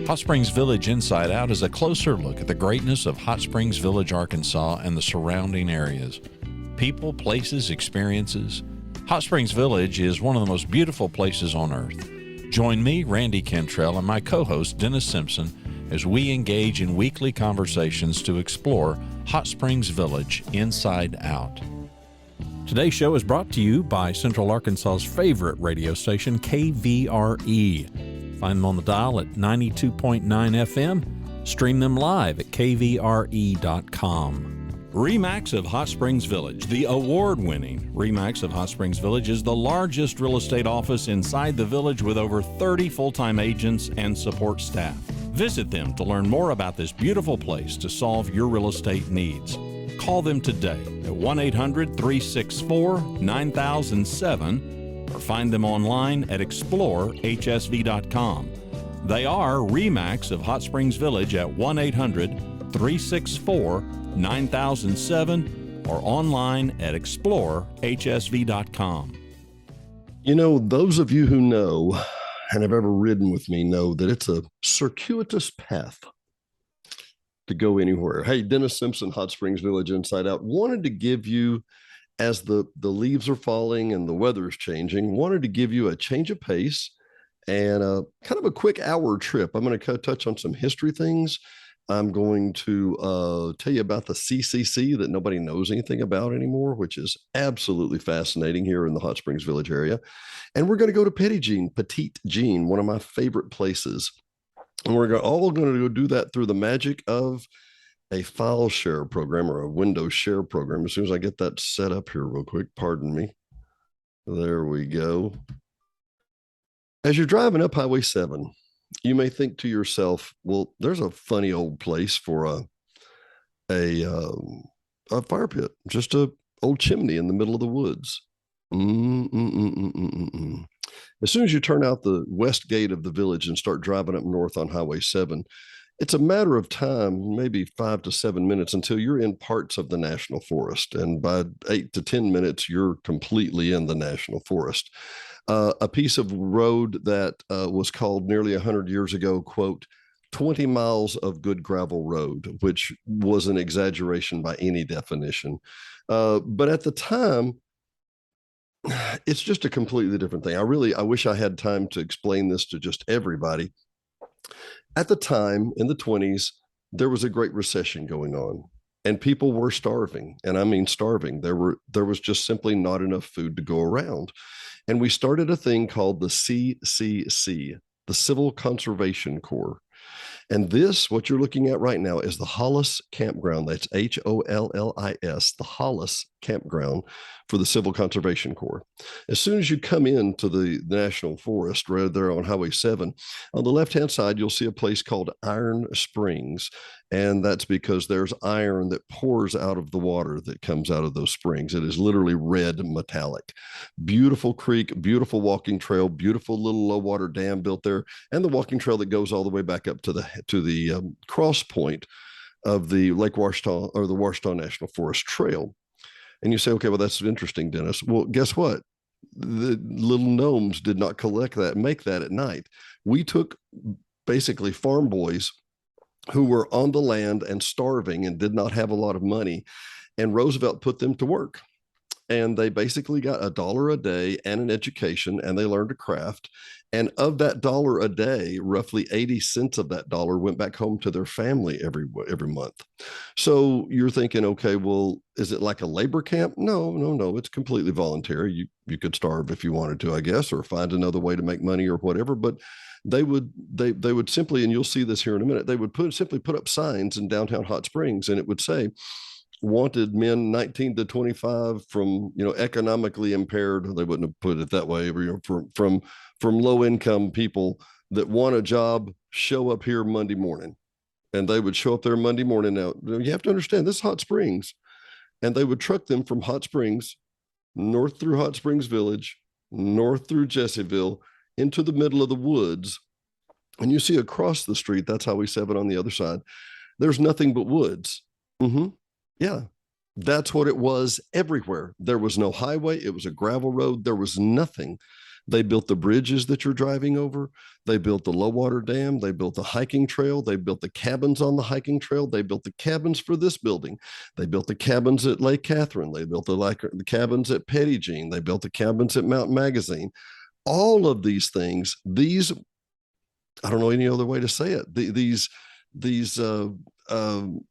Hot Springs Village Inside Out is a closer look at the greatness of Hot Springs Village, Arkansas, and the surrounding areas. People, places, experiences. Hot Springs Village is one of the most beautiful places on earth. Join me, Randy Cantrell, and my co-host, Dennis Simpson, as we engage in weekly conversations to explore Hot Springs Village Inside Out. Today's show is brought to you by Central Arkansas's favorite radio station, KVRE. Find them on the dial at 92.9 FM. Stream them live at kvre.com. RE/MAX of Hot Springs Village, the award-winning RE/MAX of Hot Springs Village, is the largest real estate office inside the village with over 30 full-time agents and support staff. Visit them to learn more about this beautiful place to solve your real estate needs. Call them today at 1-800-364-9007 or find them online at explorehsv.com. They are RE/MAX of Hot Springs Village at 1-800-364-9007 or online at explorehsv.com. You know, those of you who know and have ever ridden with me know that it's a circuitous path to go anywhere. Hey, Dennis Simpson, Hot Springs Village Inside Out, wanted to give you, as the leaves are falling and the weather is changing, wanted to give you a change of pace and a kind of a quick hour trip. I'm going to touch on some history things. I'm going to tell you about the CCC that nobody knows anything about anymore, which is absolutely fascinating here in the Hot Springs Village area. And we're going to go to Petit Jean, one of my favorite places. And we're all going to go do that through the magic of a file share program or a window share program. As soon as I get that set up here real quick, pardon me. There we go. As you're driving up Highway 7, you may think to yourself, well, there's a funny old place for a fire pit, just a old chimney in the middle of the woods. As soon as you turn out the west gate of the village and start driving up north on Highway 7, it's a matter of time, maybe 5 to 7 minutes, until you're in parts of the National Forest. And by 8 to 10 minutes, you're completely in the National Forest. A piece of road that was called nearly 100 years ago, quote, 20 miles of good gravel road, which was an exaggeration by any definition. But at the time, it's just a completely different thing. I wish I had time to explain this to just everybody. At the time, in the 20s, there was a great recession going on, and people were starving. And I mean starving. There was just simply not enough food to go around. And we started a thing called the CCC, the Civil Conservation Corp. And this, what you're looking at right now, is the Hollis Campground. That's Hollis, the Hollis Campground for the Civil Conservation Corp. As soon as you come into the National Forest, right there on Highway 7, on the left-hand side, you'll see a place called Iron Springs. And that's because there's iron that pours out of the water that comes out of those springs. It is literally red metallic. Beautiful creek, beautiful walking trail, beautiful little low water dam built there, and the walking trail that goes all the way back up to the cross point of the Lake Washita or the Washita National Forest Trail. And you say, okay, well, that's interesting, Dennis. Well, guess what? The little gnomes did not make that at night. We took basically farm boys who were on the land and starving and did not have a lot of money, and Roosevelt put them to work. And they basically got $1 a day and an education, and they learned a craft. And of that $1 a day, roughly 80 cents of that dollar went back home to their family every month. So you're thinking, okay, well, is it like a labor camp? No. It's completely voluntary. You could starve if you wanted to, I guess, or find another way to make money or whatever. But they would simply, and you'll see this here in a minute, they would simply put up signs in downtown Hot Springs, and it would say, wanted men 19 to 25 from, economically impaired. They wouldn't have put it that way, from low income people that want a job, show up here Monday morning. And they would show up there Monday morning. Now, you have to understand, this is Hot Springs. And they would truck them from Hot Springs, north through Hot Springs Village, north through Jessieville, into the middle of the woods. And you see across the street, that's Highway 7 on the other side, there's nothing but woods. Yeah, that's what it was everywhere. There was no highway. It was a gravel road. There was nothing They built the bridges that you're driving over. They built the low water dam. They built the hiking trail. They built the cabins on the hiking trail. They built the cabins for this building. They built the cabins at Lake Catherine. They built the cabins at Petit Jean. They built the cabins at Mount Magazine. All of these things, I don't know any other way to say it. These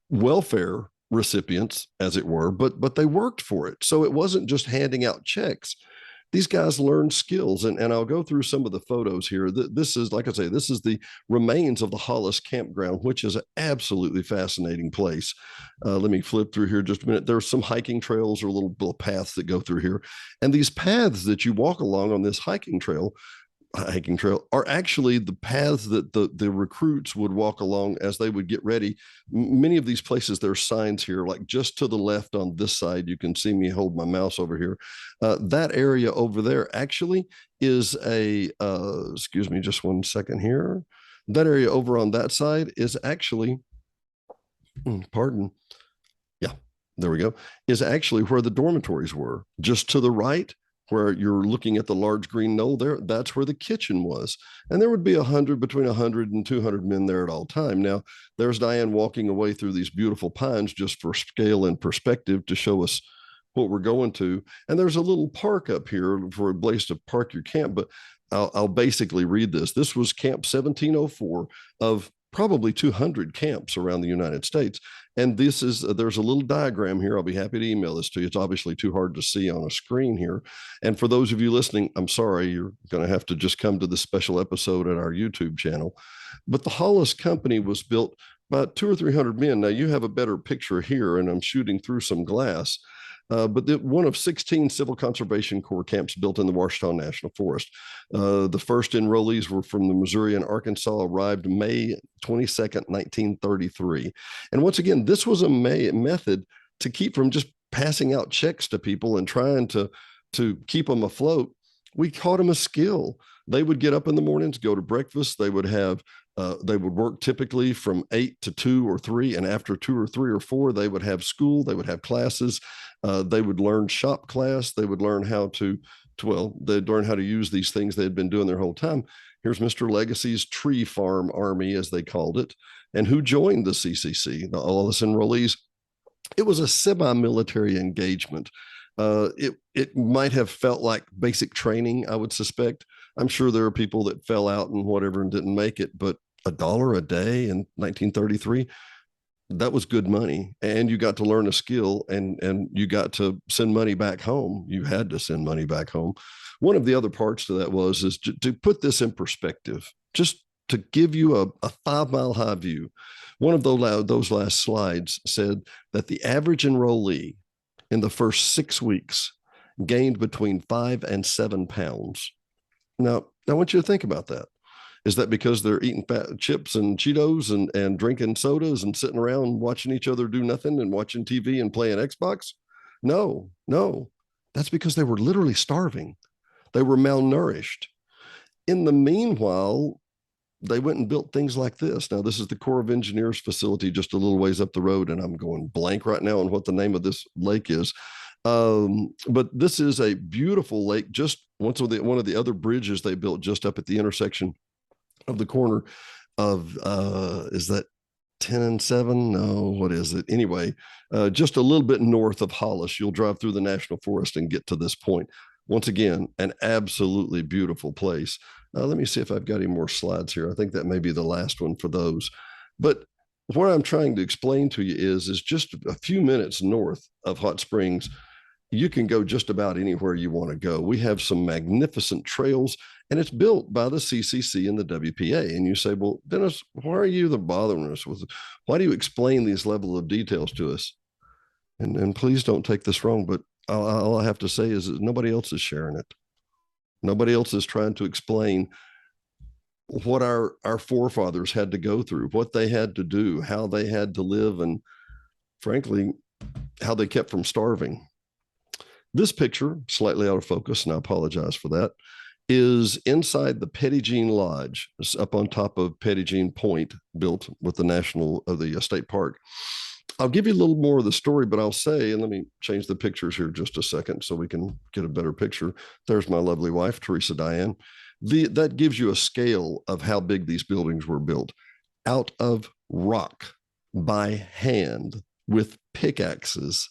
welfare recipients, as it were, but they worked for it. So it wasn't just handing out checks. These guys learned skills, and I'll go through some of the photos here. This is, like I say, this is the remains of the Hollis campground, which is an absolutely fascinating place. Let me flip through here just a minute. There's some hiking trails or little paths that go through here, and these paths that you walk along on this hiking trail are actually the paths that the recruits would walk along as they would get ready. Many of these places, there's signs here, like just to the left on this side, you can see me hold my mouse over here. That area over there actually is excuse me, just one second here. That area over on that side is actually, pardon. Yeah, there we go. Is actually where the dormitories were. Just to the right, where you're looking at the large green knoll there, that's where the kitchen was. And there would be between 100 and 200 men there at all time. Now, there's Diane walking away through these beautiful pines just for scale and perspective to show us what we're going to. And there's a little park up here for a place to park your camp, but I'll basically read this. This was Camp 1704 of probably 200 camps around the United States. And there's a little diagram here. I'll be happy to email this to you. It's obviously too hard to see on a screen here. And for those of you listening, I'm sorry, you're going to have to just come to the special episode at our YouTube channel. But the Hollis Company was built by 200 or 300 men. Now you have a better picture here, and I'm shooting through some glass. But one of 16 Civil Conservation Corps camps built in the Ouachita National Forest. The first enrollees were from the Missouri and Arkansas, arrived May 22nd, 1933. And once again, this was a method to keep from just passing out checks to people and trying to keep them afloat. We taught them a skill. They would get up in the mornings, go to breakfast. They would work typically from 8 to 2 or 3. And after 2 or 3 or 4, they would have school. They would have classes. They would learn shop class. They would learn they'd learn how to use these things they had been doing their whole time. Here's Mr. Legacy's Tree Farm Army, as they called it. And who joined the CCC, the Hollis enrollees? It was a semi-military engagement. It might have felt like basic training, I would suspect. I'm sure there are people that fell out and whatever and didn't make it, but $1 a day in 1933, that was good money. And you got to learn a skill, and you got to send money back home. You had to send money back home. One of the other parts to that is to put this in perspective, just to give you a 5-mile high view. One of those last slides said that the average enrollee in the first 6 weeks gained between 5 and 7 pounds. Now, I want you to think about that. Is that because they're eating chips and Cheetos and drinking sodas and sitting around watching each other do nothing and watching TV and playing Xbox? No. That's because they were literally starving. They were malnourished. In the meanwhile, they went and built things like this. Now, this is the Corps of Engineers facility just a little ways up the road, and I'm going blank right now on what the name of this lake is. But this is a beautiful lake. Just one of the other bridges they built just up at the intersection of the corner of, is that 10 and 7? No, what is it? Anyway, just a little bit north of Hollis, you'll drive through the National Forest and get to this point. Once again, an absolutely beautiful place. Let me see if I've got any more slides here. I think that may be the last one for those. But what I'm trying to explain to you is just a few minutes north of Hot Springs, you can go just about anywhere you want to go. We have some magnificent trails, and it's built by the CCC and the WPA. And you say, well, Dennis, why are you bothering us with? Why do you explain these level of details to us? And please don't take this wrong, but all I have to say is that nobody else is sharing it. Nobody else is trying to explain what our forefathers had to go through, what they had to do, how they had to live, and frankly, how they kept from starving. This picture, slightly out of focus, and I apologize for that, is inside the Petit Jean Lodge. It's up on top of Petit Jean Point, built with the State Park. I'll give you a little more of the story, but I'll say, and let me change the pictures here just a second so we can get a better picture. There's my lovely wife, Teresa Diane. That gives you a scale of how big these buildings were built out of rock by hand with pickaxes.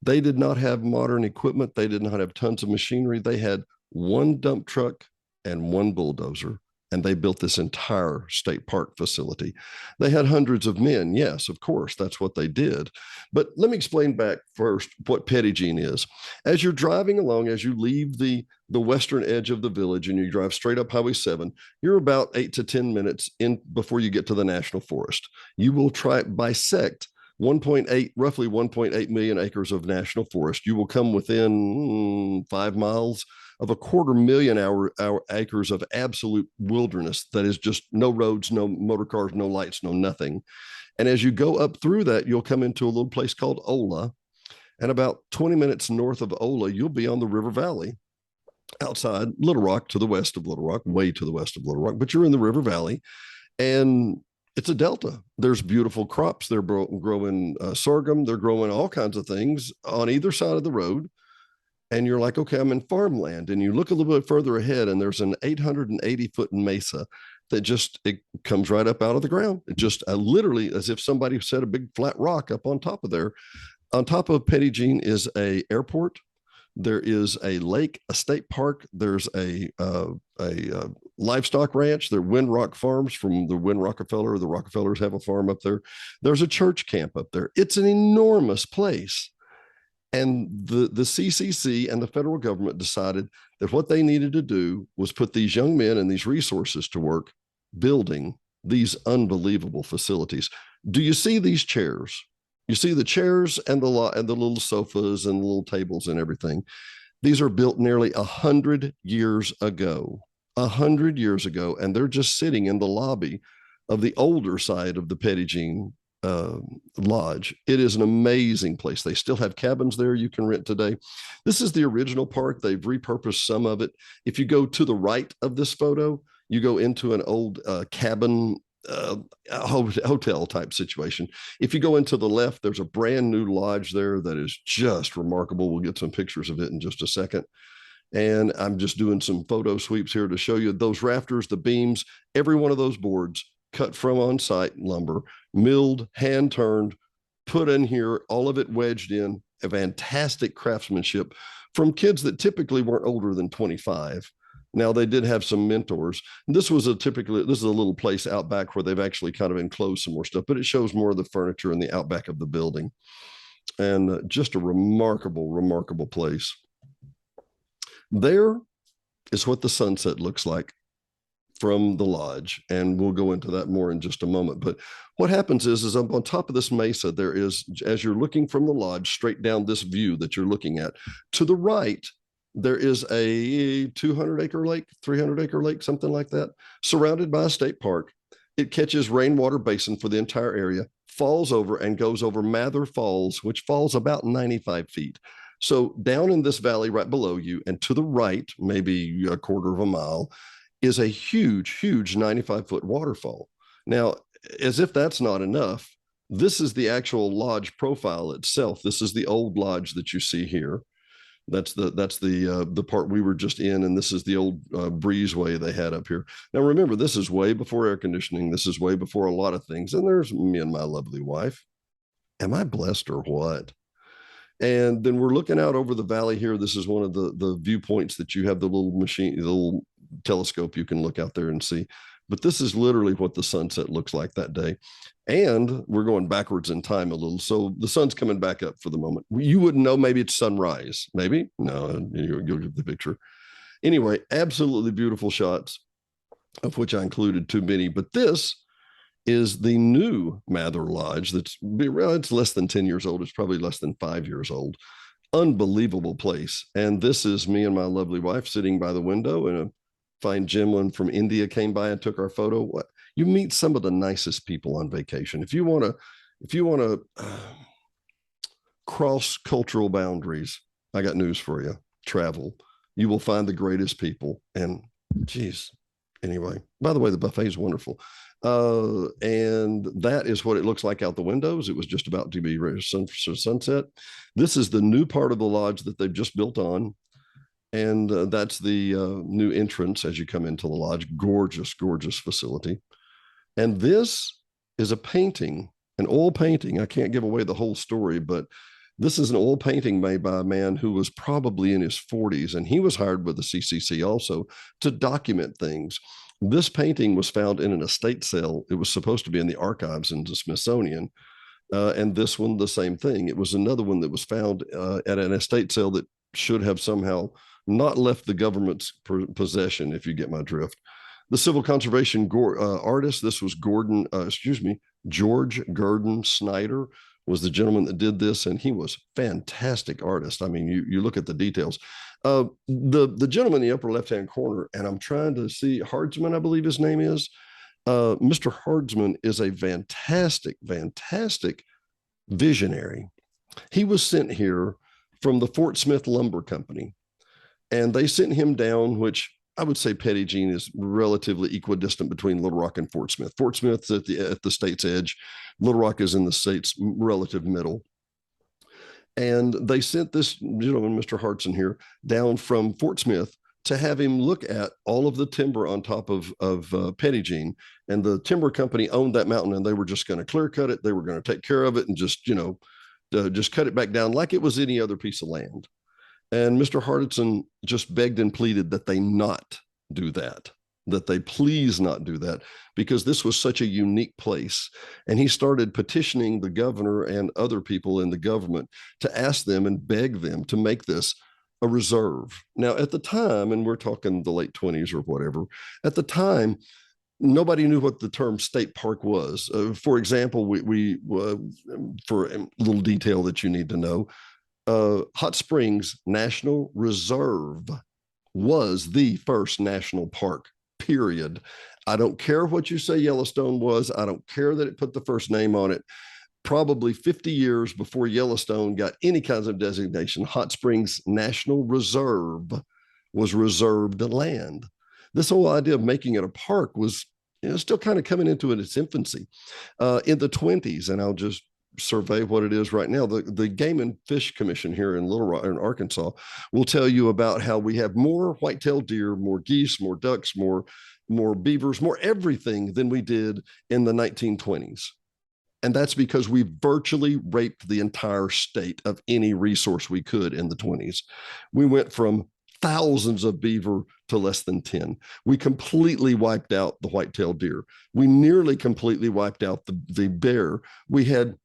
They did not have modern equipment. They did not have tons of machinery. They had one dump truck and one bulldozer, and they built this entire state park facility. They had hundreds of men. Yes, of course, that's what they did. But let me explain back first what Petit Jean is. As you're driving along, as you leave the western edge of the village and you drive straight up Highway 7, you're about 8 to 10 minutes in before you get to the National Forest. You will bisect roughly 1.8 million acres of national forest. You will come within 5 miles of 250,000 acres of absolute wilderness that is just no roads, no motor cars, no lights, no nothing. And as you go up through that, you'll come into a little place called Ola. And about 20 minutes north of Ola, you'll be on the river valley outside Little Rock, to the west of Little Rock, way to the west of Little Rock, but you're in the river valley. And it's a delta. There's beautiful crops. They're growing sorghum. They're growing all kinds of things on either side of the road. And you're like, okay, I'm in farmland. And you look a little bit further ahead, and there's an 880-foot mesa that it comes right up out of the ground. It just literally as if somebody set a big flat rock up on top of there. On top of Petit Jean is a airport. There is a lake, a state park. There's a livestock ranch. There are Windrock Farms from the Wynn Rockefeller. The Rockefellers have a farm up there. There's a church camp up there. It's an enormous place. And the CCC and the federal government decided that what they needed to do was put these young men and these resources to work building these unbelievable facilities. Do you see these chairs? You see the chairs and the little sofas and the little tables and everything. These are built nearly 100 years ago. 100 years ago, and they're just sitting in the lobby of the older side of the Petit Jean Lodge. It is an amazing place. They still have cabins there you can rent today. This is the original park. They've repurposed some of it. If you go to the right of this photo, you go into an old cabin hotel type situation. If you go into the left, there's a brand new lodge there that is just remarkable. We'll get some pictures of it in just a second. And I'm just doing some photo sweeps here to show you those rafters, the beams, every one of those boards cut from on-site lumber, milled, hand-turned, put in here, all of it wedged in, a fantastic craftsmanship from kids that typically weren't older than 25. Now, they did have some mentors. This is a little place out back where they've actually kind of enclosed some more stuff, but it shows more of the furniture in the outback of the building. And just a remarkable, remarkable place. There is what the sunset looks like from the lodge, and we'll go into that more in just a moment. But what happens is up on top of this mesa, there is, as you're looking from the lodge straight down this view that you're looking at, to the right, there is a 200-acre lake, 300-acre lake, something like that, surrounded by a state park. It catches rainwater basin for the entire area, falls over and goes over Mather Falls, which falls about 95 feet. So down in this valley right below you, and to the right, maybe a quarter of a mile, is a huge, huge 95-foot waterfall. Now, as if that's not enough, this is the actual lodge profile itself. This is the old lodge that you see here. That's the part we were just in, and this is the old breezeway they had up here. Now, remember, this is way before air conditioning. This is way before a lot of things. And there's me and my lovely wife. Am I blessed or what? And then we're looking out over the valley here. This is one of the viewpoints that you have the little telescope you can look out there and see. But this is literally what the sunset looks like that day. And we're going backwards in time a little. So the sun's coming back up for the moment. You wouldn't know, maybe it's sunrise. Maybe? No, you'll get the picture. Anyway, absolutely beautiful shots, of which I included too many. But this is the new Mather Lodge it's less than 10 years old. It's probably less than 5 years old. Unbelievable place. And this is me and my lovely wife sitting by the window, and a fine gentleman from India came by and took our photo. You meet some of the nicest people on vacation. If you want to cross cultural boundaries, I got news for you. Travel. You will find the greatest people. And geez, anyway, by the way, the buffet is wonderful. And that is what it looks like out the windows. It was just about to be ready for sunset. This is the new part of the lodge that they've just built on. And that's the new entrance as you come into the lodge. Gorgeous, gorgeous facility. And this is a painting, an oil painting. I can't give away the whole story, but this is an oil painting made by a man who was probably in his 40s, and he was hired with the CCC also to document things. This painting was found in an estate sale. It was supposed to be in the archives in the Smithsonian. And this one, the same thing. It was another one that was found at an estate sale that should have somehow not left the government's possession, if you get my drift. The Civil Conservation artist, this was George Gurdon Snyder was the gentleman that did this, and he was fantastic artist. I mean, you look at the details. The gentleman in the upper left-hand corner, and I'm trying to see, Hardsman, I believe his name is. Mr. Hardsman is a fantastic, fantastic visionary. He was sent here from the Fort Smith Lumber Company, and they sent him down, which I would say Petit Jean is relatively equidistant between Little Rock and Fort Smith. Fort Smith's at the state's edge. Little Rock is in the state's relative middle. And they sent this gentleman, Mr. Hartson here, down from Fort Smith to have him look at all of the timber on top of Petit Jean. And the timber company owned that mountain, and they were just going to clear cut it. They were going to take care of it and just cut it back down like it was any other piece of land. And Mr. Hardison just begged and pleaded that they not do that, that they please not do that, because this was such a unique place. And he started petitioning the governor and other people in the government to ask them and beg them to make this a reserve. Now, at the time, and we're talking the late 20s or whatever, at the time, nobody knew what the term state park was. For example, we for a little detail that you need to know, Hot Springs National Reserve was the first national park, period. I don't care what you say Yellowstone was. I don't care that it put the first name on it. Probably 50 years before Yellowstone got any kinds of designation, Hot Springs National Reserve was reserved land. This whole idea of making it a park was still kind of coming into its infancy. In the 20s, and I'll just survey what it is right now. The Game and Fish Commission here in Little Rock, in Arkansas, will tell you about how we have more white-tailed deer, more geese, more ducks, more beavers, more everything than we did in the 1920s. And that's because we virtually raped the entire state of any resource we could in the 20s. We went from thousands of beaver to less than 10. We completely wiped out the white-tailed deer. We nearly completely wiped out the bear. We had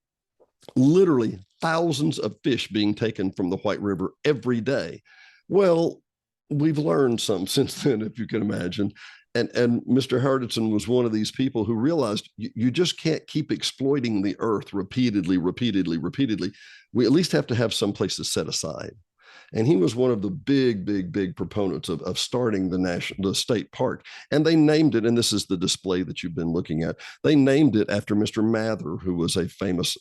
literally thousands of fish being taken from the White River every day. Well, we've learned some since then, if you can imagine. And Mr. Hardison was one of these people who realized you just can't keep exploiting the earth repeatedly. We at least have to have some place to set aside. And he was one of the big proponents of starting the state park. And they named it, and this is the display that you've been looking at. They named it after Mr. Mather, who was a famous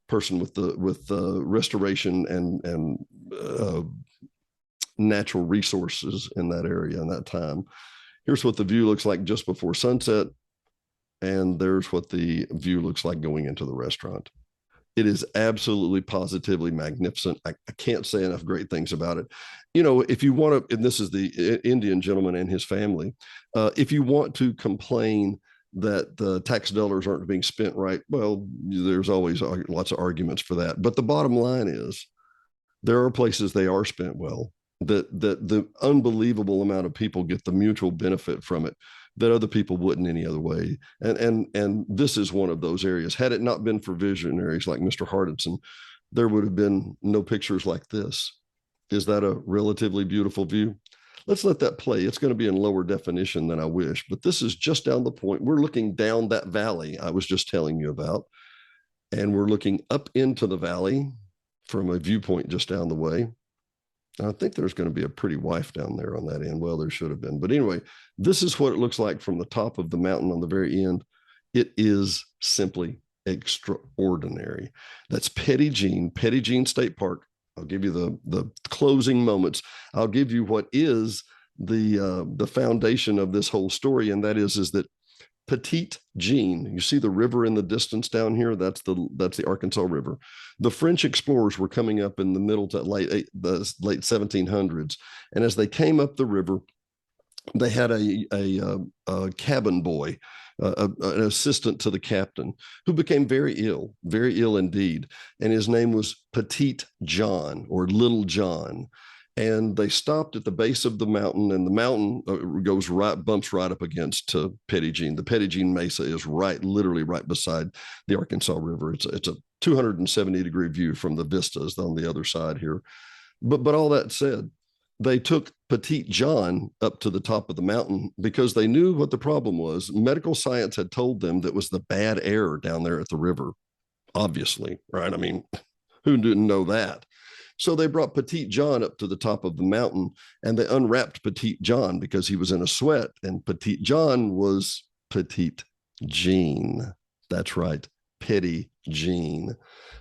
person with restoration and natural resources in that area in that time. Here's what the view looks like just before sunset, and there's what the view looks like going into the restaurant. It is absolutely positively magnificent. I can't say enough great things about it. If you want to, and this is the Indian gentleman and his family, if you want to complain that the tax dollars aren't being spent right, well, there's always lots of arguments for that. But the bottom line is there are places they are spent well, that the unbelievable amount of people get the mutual benefit from it that other people wouldn't any other way. And this is one of those areas. Had it not been for visionaries like Mr. Hardison, there would have been no pictures like this. Is that a relatively beautiful view? Let's let that play. It's going to be in lower definition than I wish, but this is just down the point. We're looking down that valley I was just telling you about, and we're looking up into the valley from a viewpoint just down the way. I think there's going to be a pretty wife down there on that end. Well, there should have been. But anyway, this is what it looks like from the top of the mountain on the very end. It is simply extraordinary. That's Petit Jean State Park. I'll give you the closing moments. I'll give you what is the foundation of this whole story, and that is that Petit Jean. You see the river in the distance down here? That's the Arkansas River. The French explorers were coming up in the middle to late 1700s. And as they came up the river, they had a cabin boy, an assistant to the captain, who became very ill indeed. And his name was Petit Jean, or Little John. And they stopped at the base of the mountain, and the mountain bumps right up against Petit Jean. The Petit Jean Mesa is literally right beside the Arkansas River. It's a 270-degree view from the vistas on the other side here. But all that said, they took Petit Jean up to the top of the mountain because they knew what the problem was. Medical science had told them that was the bad air down there at the river, obviously, right? I mean, who didn't know that? So they brought Petit Jean up to the top of the mountain, and they unwrapped Petit Jean because he was in a sweat, and Petit Jean was Petit Jean. That's right, Petit Jean.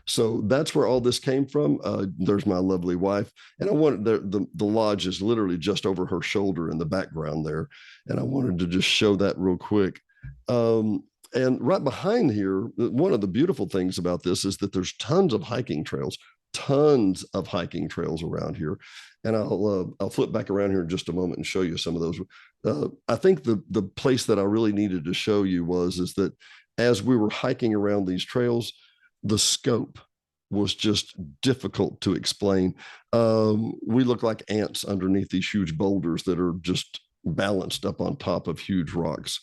So that's where all this came from. There's my lovely wife, and I wanted the lodge is literally just over her shoulder in the background there, and I wanted to just show that real quick. And right behind here, one of the beautiful things about this is that there's tons of hiking trails around here. And I'll flip back around here in just a moment and show you some of those. I think the place that I really needed to show you is that as we were hiking around these trails, the scope was just difficult to explain. We look like ants underneath these huge boulders that are just balanced up on top of huge rocks.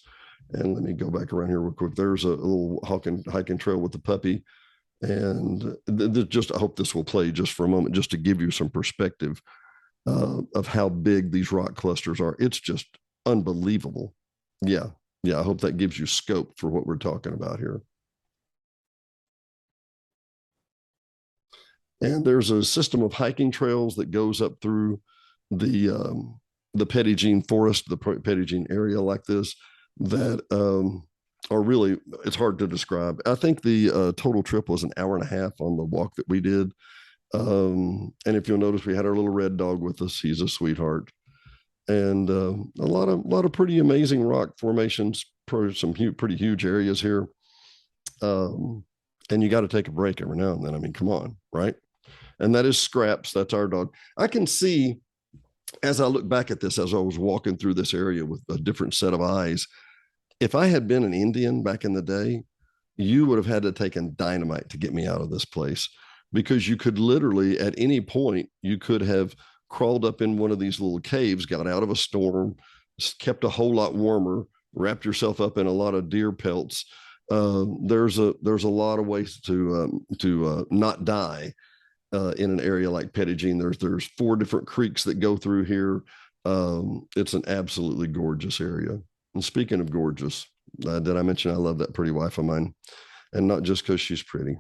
And let me go back around here real quick. There's a little hiking trail with the puppy. And I hope this will play just for a moment, just to give you some perspective of how big these rock clusters are. It's just unbelievable. Yeah. I hope that gives you scope for what we're talking about here. And there's a system of hiking trails that goes up through the Petit Jean forest, the Petit Jean area like this, that are really, it's hard to describe. I think the total trip was an hour and a half on the walk that we did. And if you'll notice, we had our little red dog with us. He's a sweetheart. And a lot of pretty amazing rock formations, some pretty huge areas here. And you got to take a break every now and then. I mean, come on, right? And that is Scraps. That's our dog. I can see, as I look back at this, as I was walking through this area with a different set of eyes, if I had been an Indian back in the day, you would have had to take dynamite to get me out of this place, because you could literally, at any point, you could have crawled up in one of these little caves, got out of a storm, kept a whole lot warmer, wrapped yourself up in a lot of deer pelts. There's a lot of ways to not die in an area like Petit Jean. There's 4 different creeks that go through here. It's an absolutely gorgeous area. And speaking of gorgeous, did I mention I love that pretty wife of mine? And not just because she's pretty.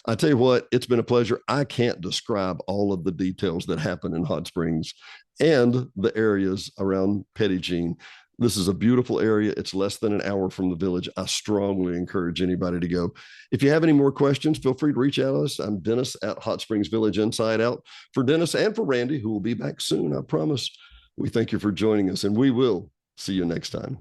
I tell you what, it's been a pleasure. I can't describe all of the details that happen in Hot Springs and the areas around Petit Jean. This is a beautiful area. It's less than an hour from the village. I strongly encourage anybody to go. If you have any more questions, feel free to reach out to us. I'm Dennis at Hot Springs Village Inside Out. For Dennis and for Randy, who will be back soon, I promise. We thank you for joining us, and we will see you next time.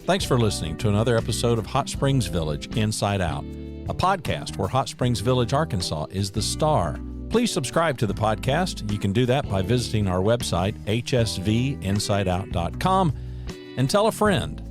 Thanks for listening to another episode of Hot Springs Village Inside Out, a podcast where Hot Springs Village, Arkansas is the star. Please subscribe to the podcast. You can do that by visiting our website, hsvinsideout.com, and tell a friend.